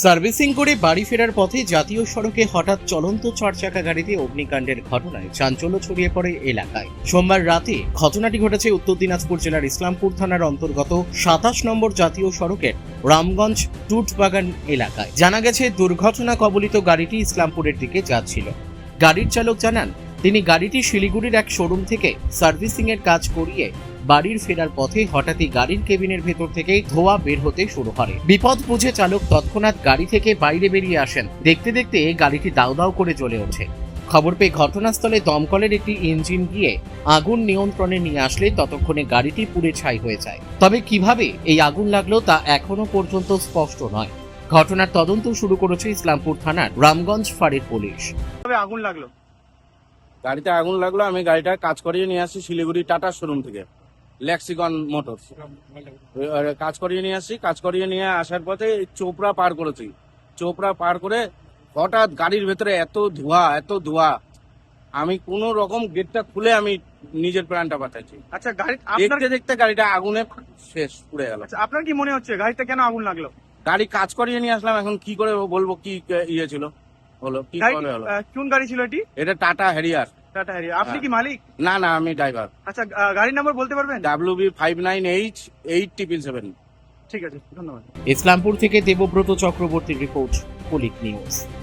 Servicing করে বাড়ি ফেরার পথে জাতীয় সড়কে হঠাৎ চলন্ত চারচাকা গাড়িতে অগ্নিকাণ্ডের ঘটনায় চাঞ্চল্য ছড়িয়ে পড়ে এলাকায়। সোমবার রাতে ঘটনাটি ঘটেছে উত্তর দিনাজপুর জেলার ইসলামপুর থানার অন্তর্গত ২৭ নম্বর জাতীয় সড়কের রামগঞ্জ টুটবাগান এলাকায়। জানা গেছে, দুর্ঘটনা কবলিত গাড়িটি ইসলামপুরের দিকে যাচ্ছিল। গাড়ির চালক জানান, তিনি গাড়িটি শিলিগুড়ির এক শোরুম থেকে সার্ভিসিং এর কাজ করিয়ে বাড়ির ফেরার পথে হঠাৎই গাড়ির কেবিনের ভেতর থেকে ধোঁয়া বের হতে শুরু করে। বিপদ বুঝে চালক তৎক্ষণাৎ গাড়ি থেকে বাইরে বেরিয়ে আসেন। দেখতে দেখতে গাড়িটি দাউ দাউ করে জ্বলে ওঠে। খবর পেয়ে ঘটনাস্থলে দমকলের একটি ইঞ্জিন গিয়ে আগুন নিয়ন্ত্রণে নিয়ে আসলে ততক্ষণে গাড়িটি পুড়ে ছাই হয়ে যায়। তবে কিভাবে এই আগুন লাগলো তা এখনো পর্যন্ত স্পষ্ট নয়। ঘটনার তদন্ত শুরু করেছে ইসলামপুর থানার রামগঞ্জ ফাঁড়ির পুলিশ। আগুন লাগলো, গাড়িতে আগুন লাগলো। আমি গাড়িটা কাজ করিয়ে নিয়ে আসি শিলিগুড়ি টাটা শোরুম থেকে, লেক্সিকন মোটরস। কাজ করিয়ে নিয়ে আসি, কাজ করিয়ে নিয়ে আসার পথে চোপড়া পার করেছি। চোপড়া পার করে হঠাৎ গাড়ির ভেতরে এত ধোঁয়া, আমি কোন রকম গেটটা খুলে আমি নিজের প্রাণটা বাঁচাইছি। আচ্ছা গাড়ি দেখতে দেখতে গাড়িটা আগুনে শেষ, পুড়ে গেল। আচ্ছা, আপনার কি মনে হচ্ছে গাড়িতে কেন আগুন লাগলো? গাড়ি কাজ করিয়ে নিয়ে আসলাম, এখন কি করে বলবো কি ইয়ে ছিল, হলো কি করে হলো। কোন গাড়ি ছিল এটি? এটা টাটা হ্যারিয়ার। Tata Harrier. আপনি কি মালিক? না না, আমি ড্রাইভার। আচ্ছা, গাড়ির নাম্বার বলতে পারবেন? WB59H8777। ঠিক আছে, ধন্যবাদ। ইসলামপুর থেকে দেবব্রত চক্রবর্তীর রিপোর্ট, কুলিক নিউজ।